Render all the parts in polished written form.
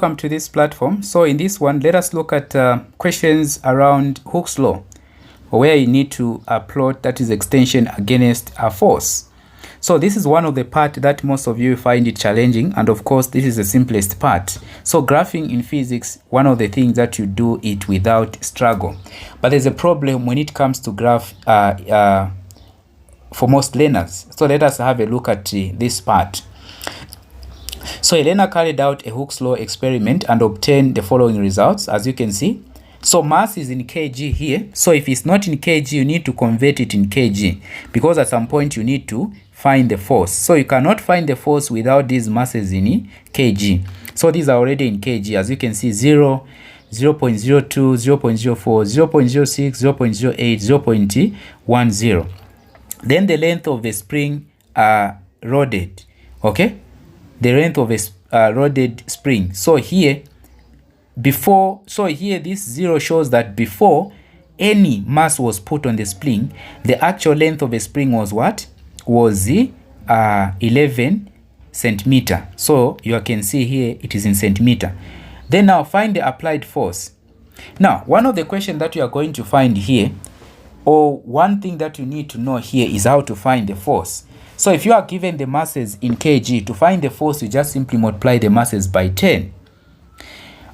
Welcome to this platform. So in this one, let us look at questions around Hooke's law, where you need to plot, that is, extension against a force. So this is one of the part that most of you find it challenging, and of course this is the simplest part. So graphing in physics, one of the things that you do it without struggle, but there's a problem when it comes to graph for most learners. So let us have a look at this part. So a learner carried out a Hooke's law experiment and obtained the following results, as you can see. So mass is in kg here. So if it's not in kg, you need to convert it in kg, because at some point you need to find the force. So you cannot find the force without these masses in kg. So these are already in kg, as you can see: 0, 0.02, 0.04, 0.06, 0.08, 0.10. Then the length of the spring roded, okay? The length of a roded spring. So here, this 0 shows that before any mass was put on the spring, the actual length of a spring was what? Was 11 centimeter. So you can see here it is in centimeter. Then now find the applied force. Now, one of the questions that you are going to find here, or one thing that you need to know here, is how to find the force. So if you are given the masses in kg, to find the force, you just simply multiply the masses by 10.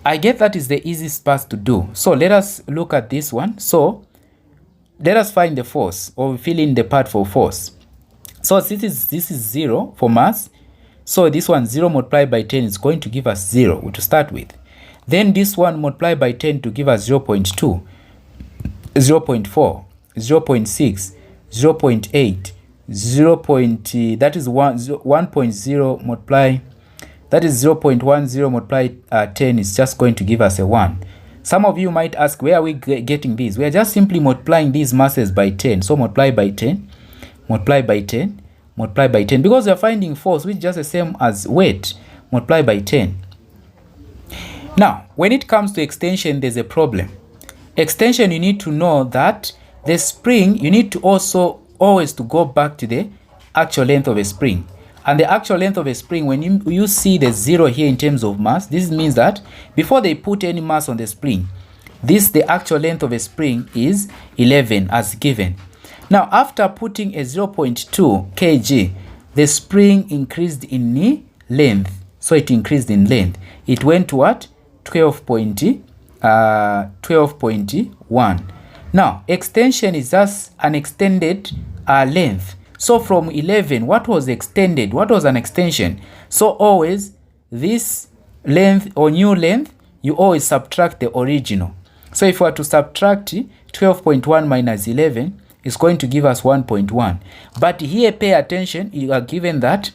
I get that is the easiest part to do. So let us look at this one. So let us find the force, or fill in the part for force. So this is 0 for mass. So this one, 0 multiplied by 10, is going to give us 0 to start with. Then this one multiplied by 10 to give us 0 0.2, 0 0.4, 0 0.6, 0 0.8, that is 1.0 multiply, that is 0.10 multiply 10 is just going to give us a 1. Some of you might ask, where are we getting this? We are just simply multiplying these masses by 10. So multiply by 10, multiply by 10, multiply by 10, because we are finding force, which is just the same as weight, multiply by 10. Now, when it comes to extension, there's a problem. Extension, you need to know that the spring, you need to also always to go back to the actual length of a spring. And the actual length of a spring, when you see the 0 here in terms of mass, this means that before they put any mass on the spring, the actual length of a spring is 11 as given. Now, after putting a 0.2 kg, the spring increased in length. So it increased in length. It went to what? 12.1. Now, extension is just an extended length. So from 11, what was extended? What was an extension? So always this length or new length, you always subtract the original. So if we are to subtract 12.1 minus 11, it's going to give us 1.1. But here, pay attention, you are given that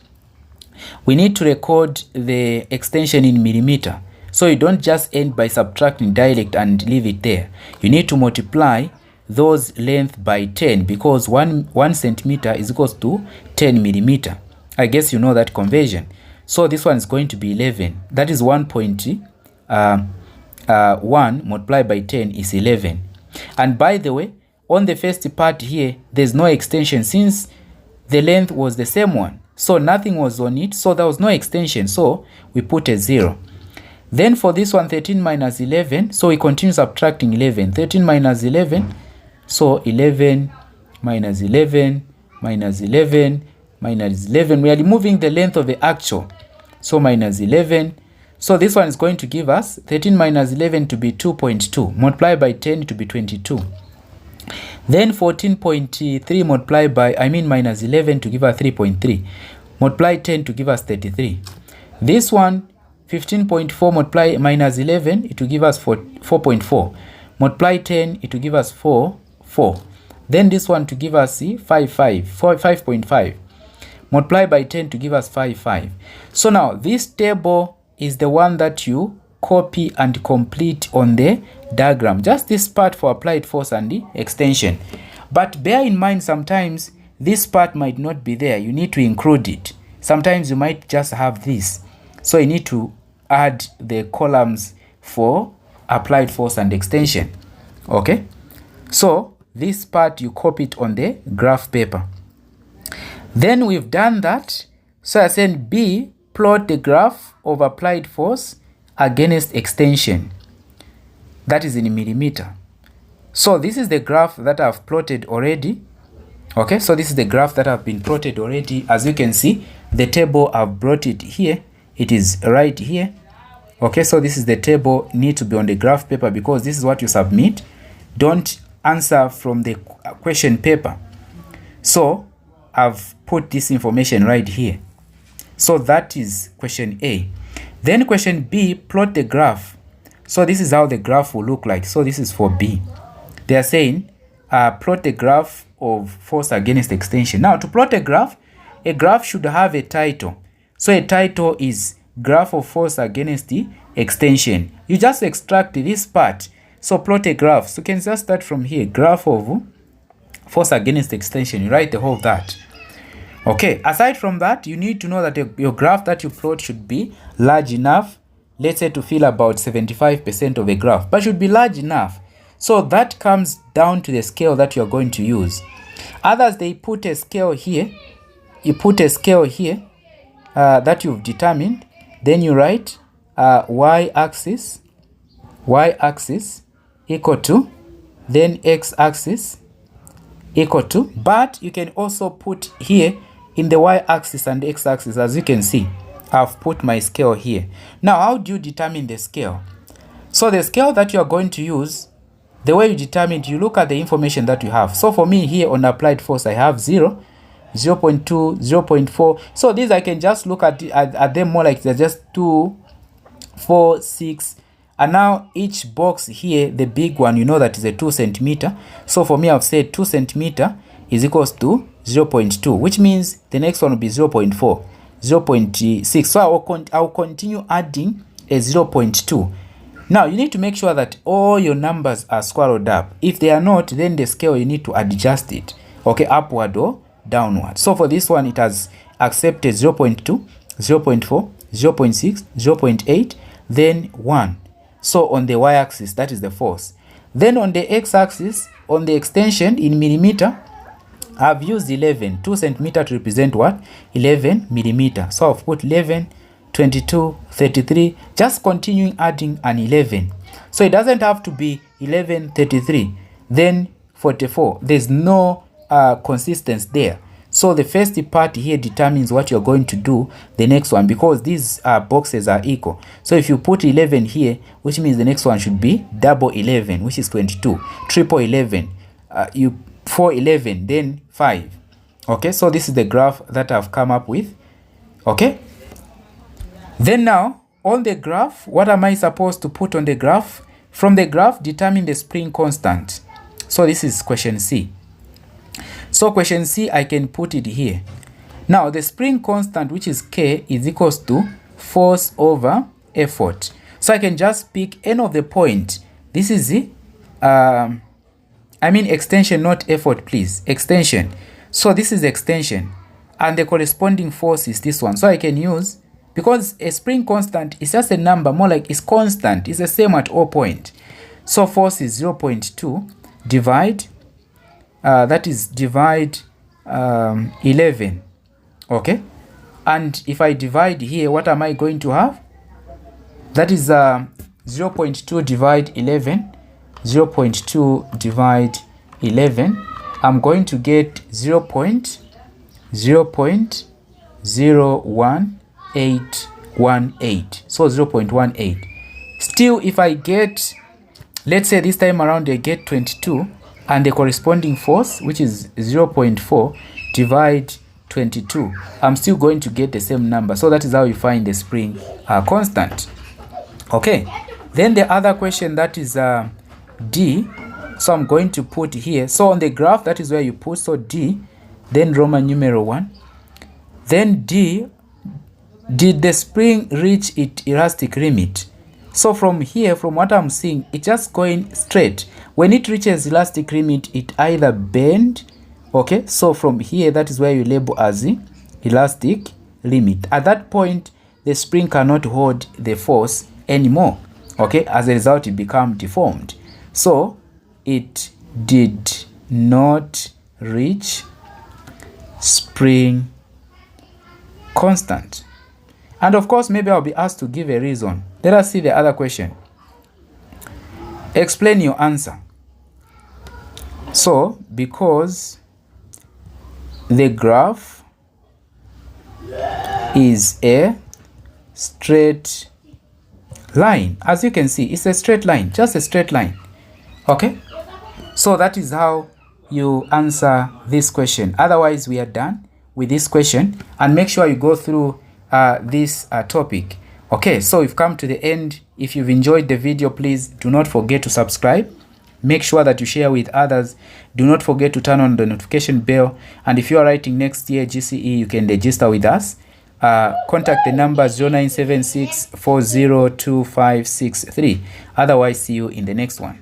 we need to record the extension in millimeter. So you don't just end by subtracting direct and leave it there. You need to multiply those length by 10, because 1 centimeter is equals to 10 millimeter. I guess you know that conversion. So this one is going to be 11. That is 1.1 multiplied by 10 is 11. And by the way, on the first part here, there's no extension since the length was the same one. So nothing was on it. So there was no extension. So we put a 0. Then for this one, 13 minus 11. So we continue subtracting 11. 13 minus 11. So 11 minus 11 minus 11 minus 11. We are removing the length of the actual. So minus 11. So this one is going to give us 13 minus 11 to be 2.2. Multiply by 10 to be 22. Then 14.3 multiplied by, minus 11 to give us 3.3. Multiply 10 to give us 33. This one, 15.4 multiply minus 11, it will give us 4.4. Multiply 10, it will give us 4. Then this one to give us 5.5. Multiply by 10 to give us 5.5. So now this table is the one that you copy and complete on the diagram. Just this part for applied force and the extension. But bear in mind, sometimes this part might not be there. You need to include it. Sometimes you might just have this. So you need to add the columns for applied force and extension. Okay? So this part you copy it on the graph paper. Then we've done that. So I said B, plot the graph of applied force against extension, that is in millimeter. So this is the graph that I've plotted already. Okay, so this is the graph that have been plotted already. As you can see, the table I've brought it here. It is right here. Okay, so this is the table, need to be on the graph paper because this is what you submit. Don't answer from the question paper. So I've put this information right here. So that is question A. Then question B, plot the graph. So this is how the graph will look like. So this is for B. They are saying plot the graph of force against extension. Now to plot a graph should have a title. So a title is graph of force against the extension. You just extract this part. So plot a graph. So you can just start from here. Graph of force against extension. You write the whole of that. Okay, aside from that, you need to know that your graph that you plot should be large enough, let's say to fill about 75% of a graph, but should be large enough. So that comes down to the scale that you're going to use. Others, they put a scale here. You put a scale here that you've determined. Then you write y-axis equal to, then x-axis equal to, but you can also put here in the y-axis and x-axis. As you can see, I've put my scale here. Now, how do you determine the scale? So the scale that you are going to use, the way you determine it, you look at the information that you have. So for me here on applied force, I have 0, 0.2, 0.4. So these I can just look at them more like they're just 2, 4, 6. And now each box here, the big one, you know that is a 2 centimeter. So for me, I've said 2 centimeter is equals to 0.2, which means the next one will be 0.4, 0.6. So I'll continue adding a 0.2. Now you need to make sure that all your numbers are squared up. If they are not, then the scale, you need to adjust it, okay, upward or downward. So for this one, it has accepted 0.2, 0.4, 0.6, 0.8, then 1. So on the y-axis, that is the force. Then on the x-axis, on the extension in millimeter, I've used 11, 2 centimeter to represent what? 11 millimeter. So I've put 11, 22, 33, just continuing adding an 11. So it doesn't have to be 11, 33, then 44. There's no consistency there. So the first part here determines what you're going to do the next one, because these boxes are equal. So if you put 11 here, which means the next one should be double 11, which is 22, triple 11, you 4 11, then 5. Okay, so this is the graph that I've come up with. Okay, then now on the graph, what am I supposed to put on the graph? From the graph, determine the spring constant. So this is question C. So question C, I can put it here. Now the spring constant, which is K, is equals to force over effort. So I can just pick any of the point. This is the extension, not effort, please. Extension. So this is extension. And the corresponding force is this one. So I can use, because a spring constant is just a number, more like it's constant. It's the same at all point. So force is 0.2 divide, that is divide 11. Okay. And if I divide here, what am I going to have? That is 0.2 divide 11. 0.2 divide 11, I'm going to get 0.01818. So 0.18. Still, if I get, let's say this time around I get 22, and the corresponding force, which is 0.4 divide 22, I'm still going to get the same number. So that is how you find the spring constant. Okay, then the other question, that is D. So I'm going to put here. So on the graph, that is where you put. So D, then Roman numeral 1. Then D, did the spring reach its elastic limit? So from here, from what I'm seeing, it's just going straight. When it reaches elastic limit, it either bend. Okay, so from here, that is where you label as the elastic limit. At that point, the spring cannot hold the force anymore. Okay, as a result, it becomes deformed. So it did not reach spring constant. And of course, maybe I'll be asked to give a reason. Let us see the other question. Explain your answer. So, because the graph is a straight line, as you can see, it's a straight line, just a straight line. Okay, so that is how you answer this question. Otherwise, we are done with this question, and make sure you go through this topic. Okay, so we've come to the end. If you've enjoyed the video, please do not forget to subscribe. Make sure that you share with others. Do not forget to turn on the notification bell. And if you are writing next year GCE, you can register with us. Contact the number 0976 402563. Otherwise, see you in the next one.